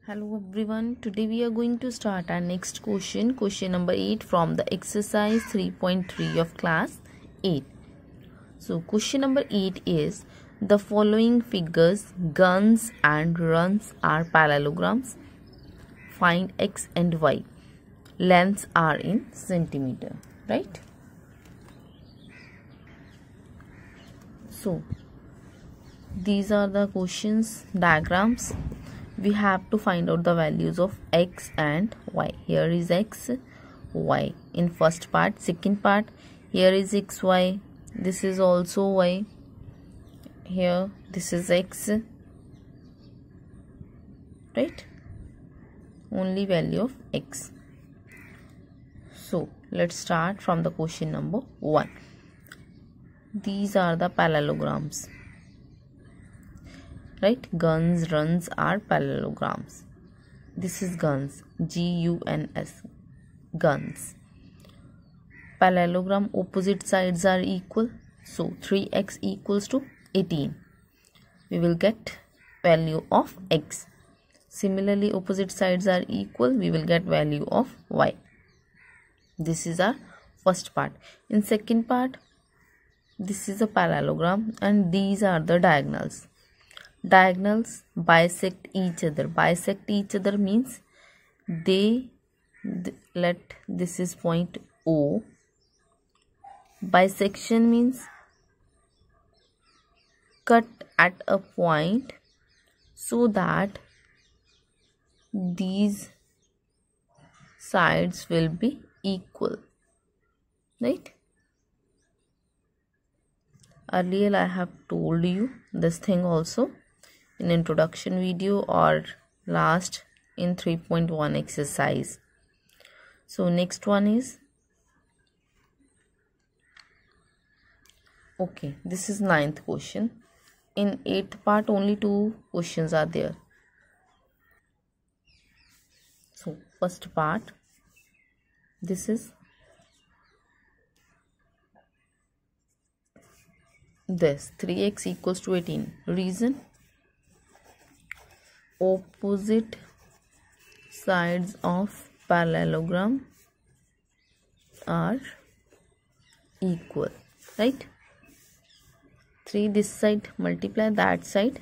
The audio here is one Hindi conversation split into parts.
Hello everyone, today we are going to start our next question number 8 from the exercise 3.3 of class 8. So question number 8 is, the following figures, guns and runs are parallelograms. Find x and y. Lengths are in centimeter, right? So these are the questions diagrams. We have to find out the values of x and y. Here is x, y in first part. Second part, here is xy. This is also y. Here this is x, right? Only value of x. So let's start from the question number 1. These are the parallelograms, right? Guns, runs are parallelograms. This is guns, G-U-N-S, guns. Parallelogram opposite sides are equal, so 3x equals to 18. We will get value of x. Similarly, opposite sides are equal, we will get value of y. This is our first part. In second part, this is a parallelogram and these are the diagonals. Diagonals bisect each other. Bisect each other means let this is point O. Bisection means cut at a point so that these sides will be equal, right? Earlier I have told you this thing also in introduction video or last in 3.1 exercise. So next one is, okay, this is 9th question. In 8th part only 2 questions are there. So first part, this is this 3x equals to 18. Reason, opposite sides of parallelogram are equal, right? 3 this side, multiply that side,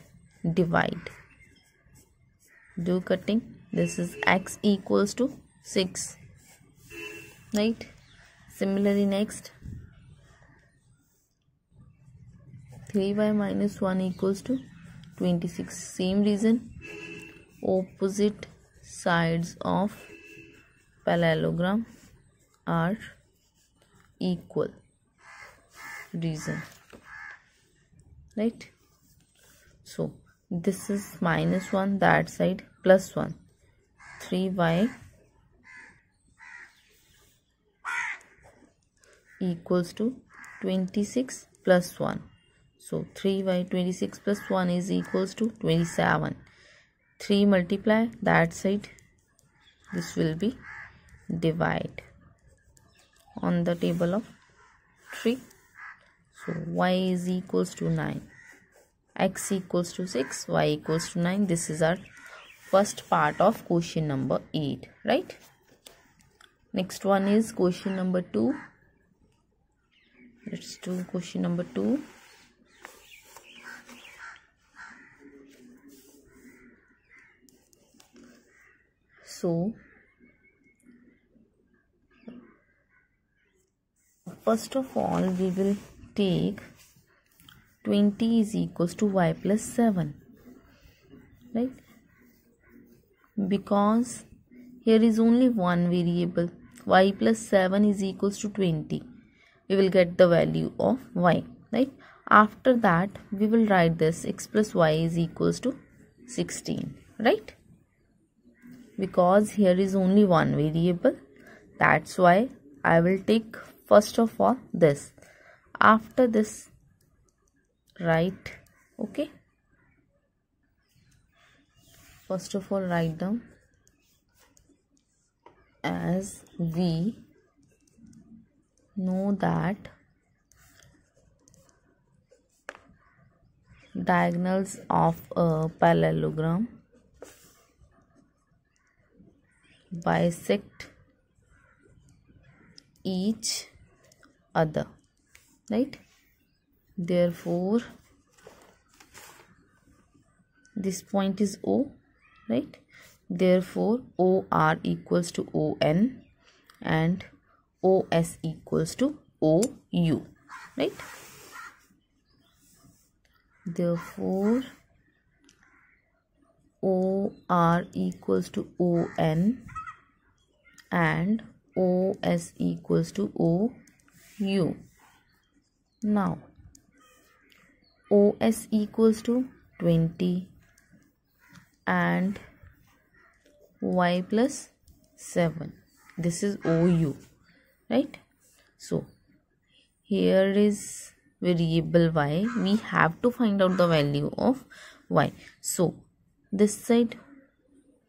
divide, do cutting. This is x equals to 6, right? Similarly, next 3y minus 1 equals to 26. Same reason, opposite sides of parallelogram are equal. Reason, right? So this is minus 1, that side plus 1. 3y equals to 26 plus 1. So 3y 26 plus 1 is equals to 27. 3 multiply that side, this will be divide on the table of 3. So y is equals to 9. X equals to 6, y equals to 9. This is our first part of question number 8, right? Next one is question number 2. Let's do question number 2. So first of all, we will take 20 is equals to y plus 7, right? Because here is only one variable, y plus 7 is equals to 20. We will get the value of y, right? After that, we will write this x plus y is equals to 16, right? Because here is only one variable, that's why I will take first of all this. After this, write, okay? First of all, write down as we know that diagonals of a parallelogram bisect each other, right? Therefore this point is O, right? Therefore OR equals to ON and OS equals to OU, right? Therefore OR equals to ON and OS equals to OU. Now OS equals to 20 and y plus 7. This is OU, right? So here is variable y. We have to find out the value of y. So this side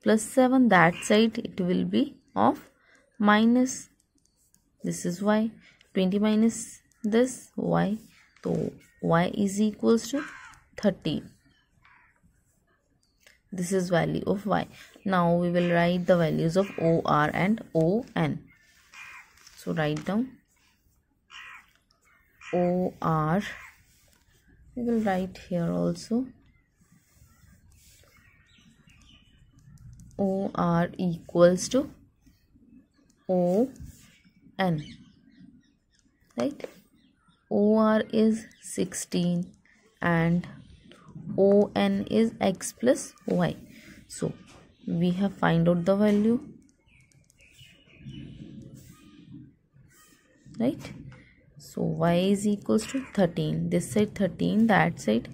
plus 7, that side it will be of minus. This is y. 20 minus this y. So y is equals to 13. This is value of y. Now we will write the values of OR and ON. So write down OR. We will write here also OR equals to ON, right? OR is 16 and ON is x plus y. So we have find out the value, right? So y is equals to 13. This side 13, that side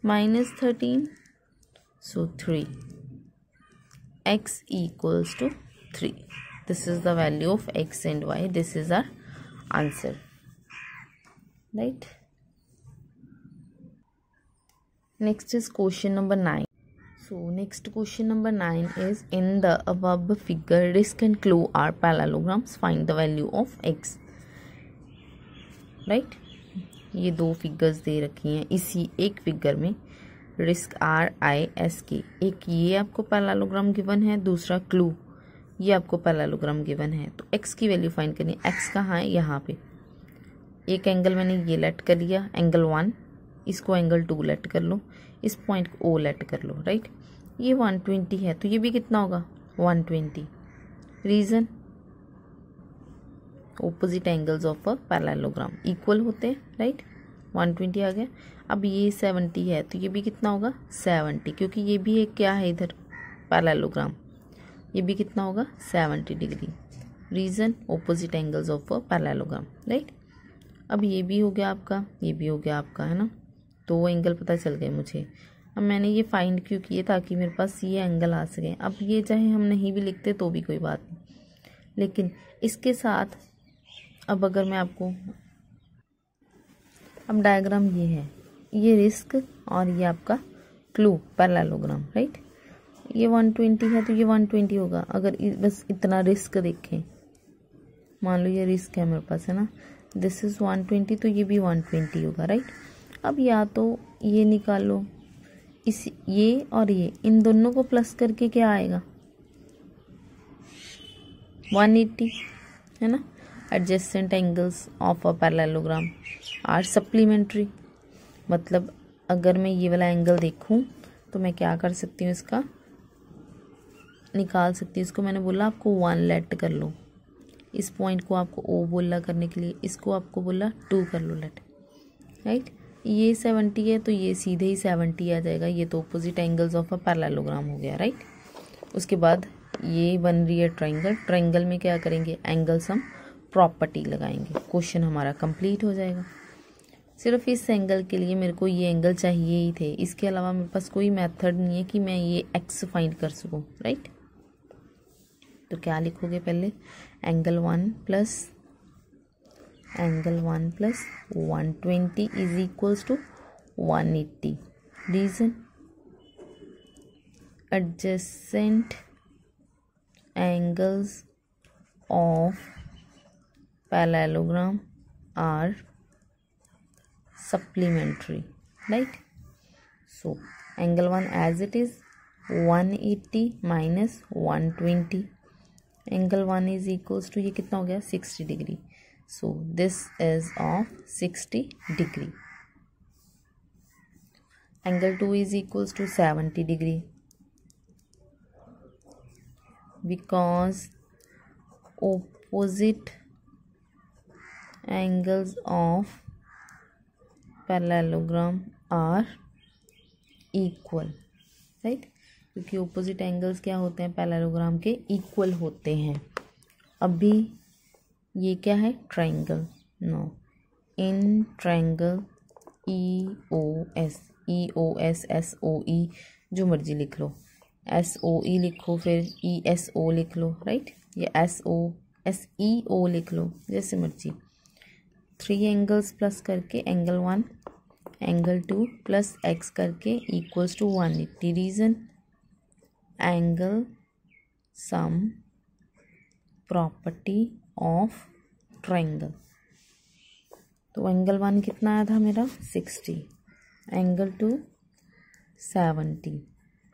minus 13. So 3. X equals to 3. This is the value of x and y. This is our answer, right? Next is question number 9. So next question number 9 is, in the above figure risk and clue are parallelograms, find the value of x, right? ये दो फिगर्स दे रखी हैं इसी एक फिगर में, रिस्क RISK, एक ये आपको पैरेललोग्राम गिवन है, दूसरा क्लू ये आपको पैरेललोग्राम गिवन है। तो x की वैल्यू फाइंड करनी है। x कहाँ है? यहाँ पे। एक एंगल मैंने ये लेट कर लिया, एंगल 1, इसको एंगल 2 लेट कर लो, इस पॉइंट को O लेट कर लो, राइट? ये 120 है तो ये भी कितना होगा? 120। Reason, opposite angles of a parallelogram equal होते हैं, राइट? 120 आ गया। अब ये 70 है तो ये भी कितना होगा? 70, क्योंकि ये भी एक क्या है इधर? पैरेललोग्राम। ये भी कितना होगा? 70 degree. Reason, opposite angles of a parallelogram, right? अब ये भी हो गया आपका, ये भी हो गया आपका, है ना? दो एंगल पता चल गए मुझे। अब मैंने ये फाइंड क्यों किए? ताकि मेरे पास ये एंगल आ सके। अब ये चाहे हम नहीं भी लिखते तो भी कोई बात नहीं, लेकिन इसके साथ अब अगर मैं आपको, अब डायग्राम ये है, ये रिस्क और ये आपका क्लू पैरेललोग्राम, राइट? ये 120 है तो ये 120 होगा। अगर बस इतना रिस्क देखें, मान लो ये रिस्क है मेरे पास, है ना? दिस इज 120 तो ये भी 120 होगा, राइट? अब या तो ये निकालो, इस ये और ये, इन दोनों को प्लस करके क्या आएगा? 180, है ना? Adjacent angles of a parallelogram are supplementary. मतलब अगर मैं ये वाला एंगल देखूं तो मैं क्या कर सकती हूँ? इसका निकाल सकती हूँ। इसको मैंने बोला आपको 1 लेट कर लो, इस पॉइंट को आपको O बोला करने के लिए, इसको आपको बोला 2 कर लो लेट, राइट? ये 70 है तो ये सीधे ही 70 आ जाएगा। ये तो opposite angles of a parallelogram हो गया, राइट? उसके बाद ये बन रही है ट्रायंगल। ट्रायंगल में क्या करेंगे? एंगल सम प्रॉपर्टी लगाएंगे। क्वेश्चन हमारा कंप्लीट हो जाएगा। सिर्फ इस एंगल के लिए मेरे को ये एंगल चाहिए ही थे, इसके अलावा मेरे पास कोई मेथड नहीं है कि मैं ये x फाइंड कर सकूं, राइट? तो क्या लिखोगे? पहले angle 1 plus 120 is equals to 180। Reason, adjacent angles of parallelogram are supplementary, right? So angle 1 as it is 180 minus 120, angle 1 is equals to, ये कितना हो गया 60 degree, so this is of 60 degree. Angle 2 is equals to 70 degree because opposite angles of parallelogram are equal, right, क्योंकि opposite angles क्या होते हैं पैरेललोग्राम के, इक्वल होते हैं। अभी ये क्या है triangle, no, in triangle EOS SOE जो मर्जी लिख लो, SOE लिखो, फिर ESO लिख लो, राइट, या SEO लिख लो, जैसे मर्जी। 3 एंगल्स प्लस करके एंगल 1 एंगल 2 प्लस x करके equals to 180। Reason angle sum property of triangle. तो एंगल 1 कितना आया था मेरा 60, angle 2 70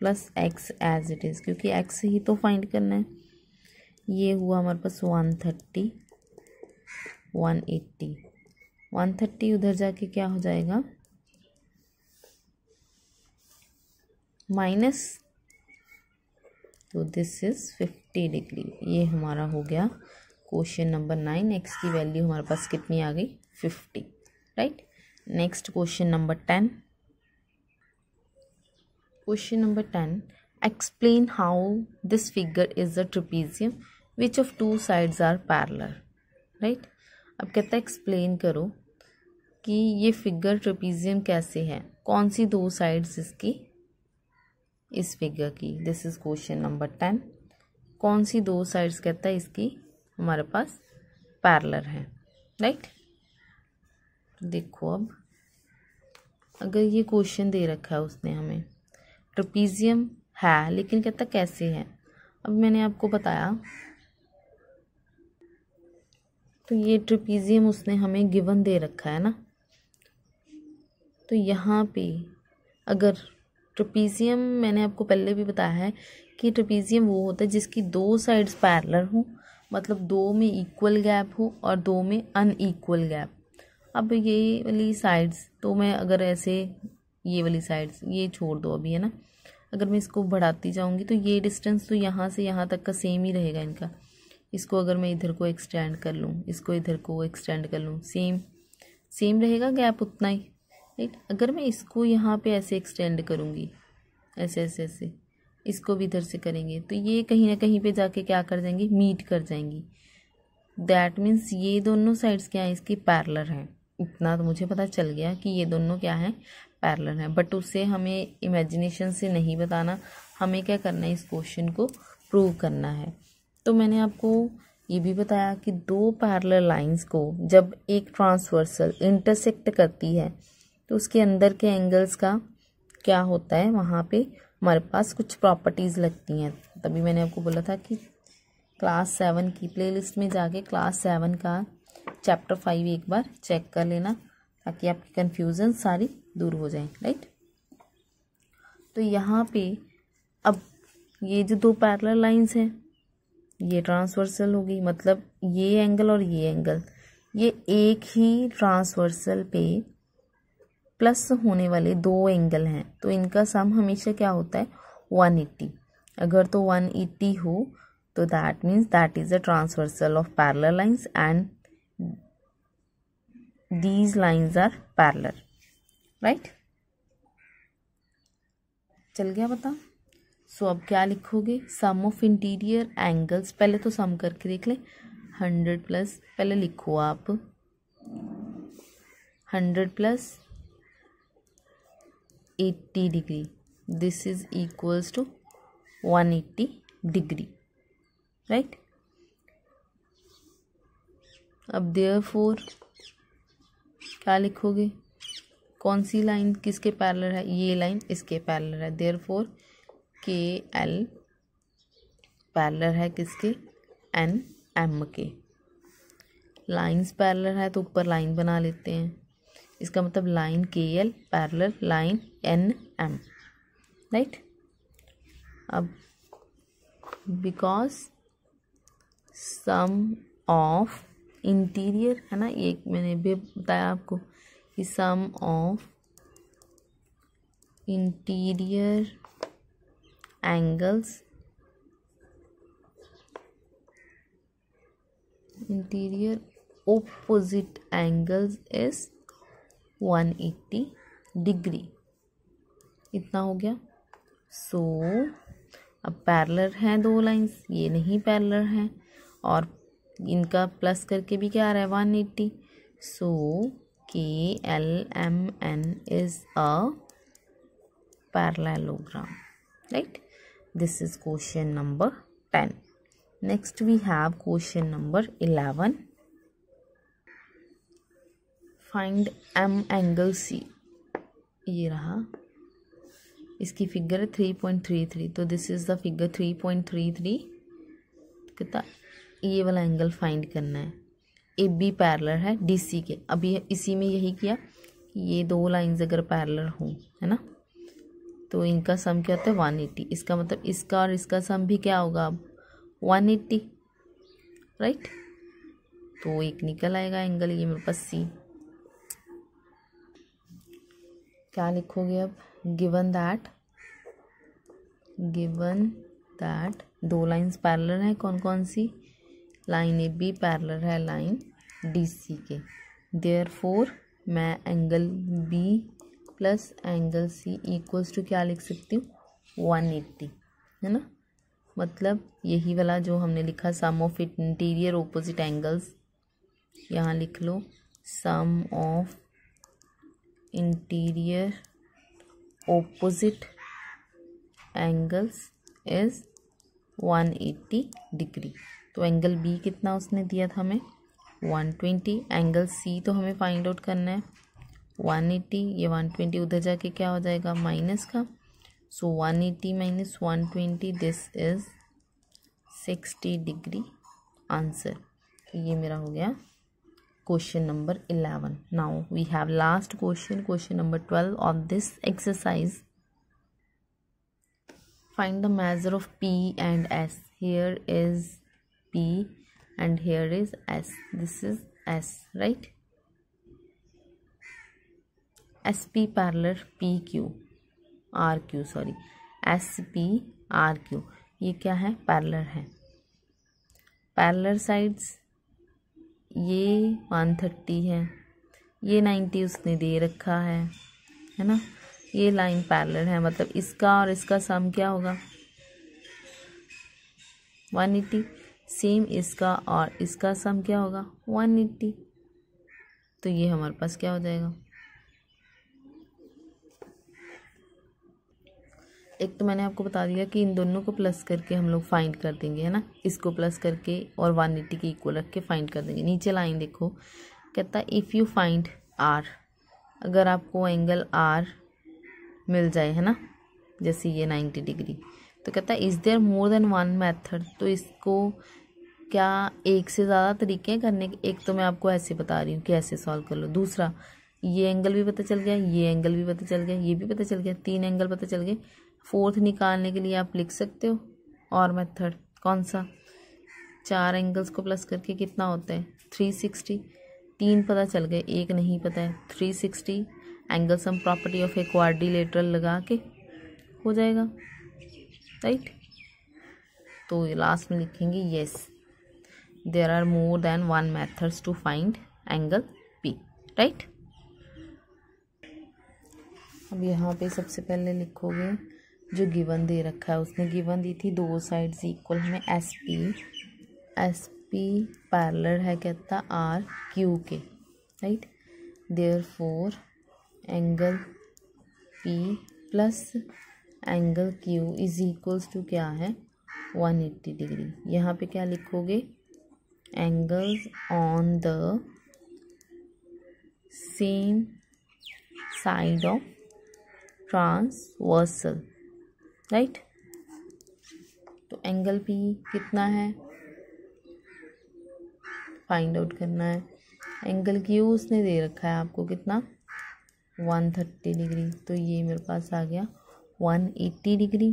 plus x as it is, क्योंकि x ही तो फाइंड करना है। ये हुआ हमारे पास 130 180, 130 उधर जाके क्या हो जाएगा माइनस, तो दिस इज 50 डिग्री। ये हमारा हो गया क्वेश्चन नंबर 9। x की वैल्यू हमारे पास कितनी आ गई 50, right. Next question number 10। Question number 10. Explain how this figure is a trapezium. Which of two sides are parallel? Right? अब कहता है एक्सप्लेन करो कि ये फिगर ट्रेपीजियम कैसे है, कौन सी दो साइड्स इसकी, इस फिगर की। This is question number 10। कौन सी दो साइड्स कहता है इसकी हमारे पास पैरेलल है, राइट। देखो अब अगर ये क्वेश्चन दे रखा है उसने हमें, ट्रेपीजियम है लेकिन कहता कैसे है। अब मैंने आपको बताया तो ये ट्रेपीजियम उसने हमें गिवन दे रखा है ना, तो यहाँ पे अगर ट्रेपीजियम, मैंने आपको पहले भी बताया है कि ट्रेपीजियम वो होता है जिसकी दो साइड्स पैरेलल हो, मतलब दो में इक्वल गैप हो और दो में अनइक्वल गैप। अब ये वाली साइड्स तो मैं अगर ऐसे, ये वाली साइड्स ये छोड़ दो अभी, है ना, अगर मैं इसको बढ़ाती जाऊंगी तो ये डिस्टेंस तो यहाँ से यहाँ तक का सेम ही रहेगा इनका। इसको अगर मैं इधर को एक्सटेंड कर लूँ, इसको इधर को एक्सटेंड कर लूँ, सेम रहेगा गैप उतना ही, राइट। अगर मैं इसको यहाँ पे ऐसे एक्सटेंड करूँगी, ऐसे ऐसे ऐसे, इसको भी इधर से करेंगे तो ये कहीं ना कहीं पे जाके क्या कर जाएंगी, मीट कर जाएंगी। दैट मीन्स ये दोनों साइड्स क्या है इसकी पैरेलल हैं। इतना तो मुझे पता चल गया कि ये दोनों क्या है पैरेलल है, बट उससे हमें इमेजिनेशन से नहीं बताना, हमें क्या करना है इस क्वेश्चन को प्रूव करना है। तो मैंने आपको ये भी बताया कि दो पैरेलल लाइंस को जब एक ट्रांसवर्सल इंटरसेक्ट करती है तो उसके अंदर के एंगल्स का क्या होता है, वहाँ पे हमारे पास कुछ प्रॉपर्टीज़ लगती हैं। तभी मैंने आपको बोला था कि क्लास 7 की प्लेलिस्ट में जाके क्लास 7 का चैप्टर 5 एक बार चेक कर लेना, ताकि आपकी कन्फ्यूज़न सारी दूर हो जाए, राइट। तो यहाँ पे अब ये जो दो पैरेलल लाइंस हैं ये ट्रांसवर्सल होगी, मतलब ये एंगल और ये एंगल, ये एक ही ट्रांसवर्सल पे प्लस होने वाले दो एंगल हैं, तो इनका सम हमेशा क्या होता है 180। अगर तो 180 हो तो that means that is a transversal of parallel lines and these lines are parallel, right? चल गया पता। सो अब क्या लिखोगे, सम ऑफ इंटीरियर एंगल्स, पहले तो सम करके देख ले, 100 प्लस, पहले लिखो आप 100 plus 80 degree, this is equals to 180 degree, right. अब देयरफॉर क्या लिखोगे, कौन सी लाइन किसके पैरेलल है, ये लाइन इसके पैरेलल है, देयरफॉर के एल पैरेलल है किसके, एन एम के। लाइंस पैरेलल है तो ऊपर लाइन बना लेते हैं, इसका मतलब लाइन के L parallel line N M, right. अब बिकॉज सम ऑफ इंटीरियर है ना, एक मैंने भी बताया आपको कि sum of interior angles, interior opposite angles is 180 degree. इतना हो गया। सो अब पैरेलल हैं दो लाइंस, ये नहीं पैरेलल हैं, और इनका प्लस करके भी क्या आ रहा है 180। सो KLMN is a parallelogram, right? This is question number 10. Next we have question number 11. Find M angle C. ये रहा, इसकी फिगर है 3.33, तो दिस इज द फिगर 3.33। कितना ये वाला एंगल फाइंड करना है। ए बी पैरेलल है DC के। अभी इसी में यही किया, ये दो लाइंस अगर पैरेलल हों, है ना, तो इनका सम क्या होता है 180। इसका मतलब इसका और इसका सम भी क्या होगा अब 180, राइट। तो एक निकल आएगा एंगल, ये मेरे पास C। क्या लिखोगे अब, गिवन दैट दो लाइंस पैरेलल हैं, कौन कौन सी, लाइन AB पैरेलल है लाइन DC के। देयरफॉर मैं angle B plus angle C equals to क्या लिख सकती हूँ 180, है ना। मतलब यही वाला जो हमने लिखा sum of interior opposite angles, यहाँ लिख लो sum of interior opposite angles is 180 degree. तो एंगल B कितना उसने दिया था हमें 120, एंगल C तो हमें फाइंड आउट करना है 180, ये 120 उधर जाके क्या हो जाएगा माइनस का। So 180 minus 120 this is 60 degree answer. तो ये मेरा हो गया question number 11। Now we have last question number 12 of this exercise. Find the measure of P and S। Here is P and here is S. This is S, right? SP parallel PQ RQ, sorry, SP RQ, ये क्या है पैरेलल है। पैरेलल साइड्स ये 130 है, ये 90 उसने दे रखा है ना। ये लाइन पैरेलल है, मतलब इसका और इसका सम क्या होगा 180। सेम इसका और इसका सम क्या होगा 180। तो ये हमारे पास क्या हो जाएगा, एक तो मैंने आपको बता दिया कि इन दोनों को प्लस करके हम लोग फाइंड कर देंगे, है ना। इसको प्लस करके और 180 के इक्वल रख के फाइंड कर देंगे। नीचे लाइन देखो, कहता है इफ़ यू फाइंड R, अगर आपको एंगल R मिल जाए, है ना, जैसे ये 90 डिग्री, तो कहता है is there more than one method. तो इसको क्या एक से ज़्यादा तरीके हैं करने के। एक तो मैं आपको ऐसे बता रही हूँ कि ऐसे सॉल्व कर लो, दूसरा ये एंगल भी पता चल गया, ये एंगल भी पता चल गया, ये भी पता चल गया, 3 एंगल पता चल गए। फोर्थ निकालने के लिए आप लिख सकते हो और मेथड, कौन सा, 4 एंगल्स को प्लस करके कितना होता है 360। 3 पता चल गए, एक नहीं पता है 360। Angle sum property of a quadrilateral लगा के हो जाएगा, राइट। तो लास्ट में लिखेंगे yes there are more than one methods to find angle P, right. अब यहाँ पे सबसे पहले लिखोगे जो गिवन दे रखा है, उसने गिवन दी थी दो साइड्स इक्वल हमें SP पैरेलल है कहता RQ के, right. Therefore angle P plus angle Q is equals to क्या है 180 डिग्री। यहाँ पे क्या लिखोगे, angles on the same side of transversal, right. तो एंगल P कितना है फाइंड आउट करना है। एंगल Q उसने दे रखा है आपको कितना 130 डिग्री, तो ये मेरे पास आ गया 180 डिग्री।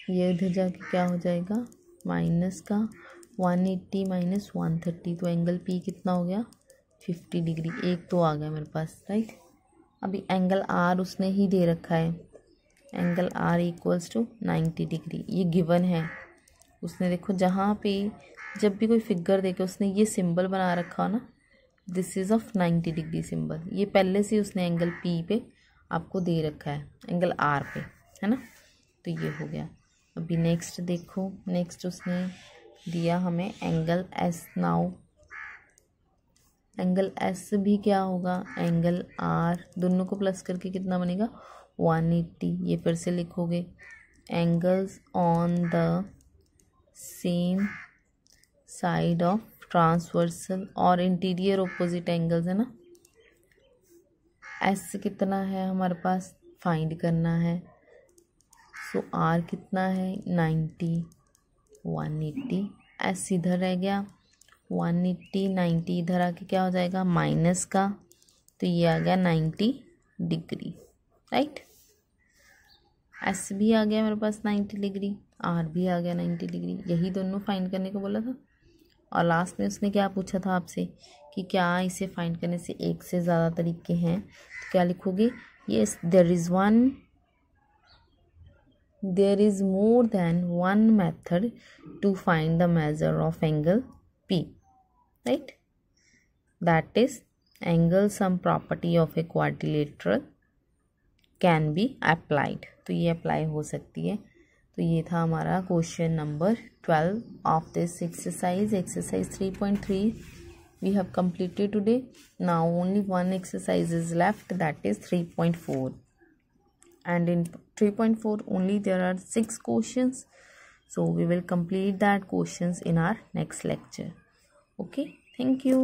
ये इधर जाके क्या हो जाएगा माइनस का 180 माइनस 130, तो एंगल पी कितना हो गया 50 डिग्री। एक तो आ गया मेरे पास, राइट। अभी एंगल आर उसने ही दे रखा है, angle R equals to 90 degree, ये गिवन है उसने। देखो जहाँ पे जब भी कोई फिगर देके उसने ये सिंबल बना रखा हो ना, this is of 90 degree symbol, ये पहले से उसने एंगल पी पे आपको दे रखा है, एंगल आर पे, है ना। तो ये हो गया। अभी नेक्स्ट देखो, नेक्स्ट उसने दिया हमें angle S. Now angle S भी क्या होगा, एंगल आर, दोनों को प्लस करके कितना बनेगा 180। ये फिर से लिखोगे, angles on the same side of transversal और इंटीरियर ऑपोजिट एंगल्स, है ना। एस कितना है हमारे पास, फाइंड करना है। सो आर कितना है 90, 180, एस इधर रह गया 180, 90 इधर आके क्या हो जाएगा माइनस का, तो ये आ गया 90 डिग्री, राइट। एस भी आ गया मेरे पास 90 डिग्री, आर भी आ गया 90 डिग्री, यही दोनों फाइंड करने को बोला था। और लास्ट में उसने क्या पूछा था आपसे कि क्या इसे फाइंड करने से एक से ज़्यादा तरीके हैं, तो क्या लिखोगे, yes there is more than one method to find the measure of angle P, right? That is, angle sum property of a quadrilateral can be applied, तो ये अप्लाई हो सकती है। तो ये था हमारा question number 12 of this exercise 3.3 we have completed today. Now only one exercise is left, that is 3.4, and in 3.4 only there are 6 questions, so we will complete that questions in our next lecture. Okay, thank you.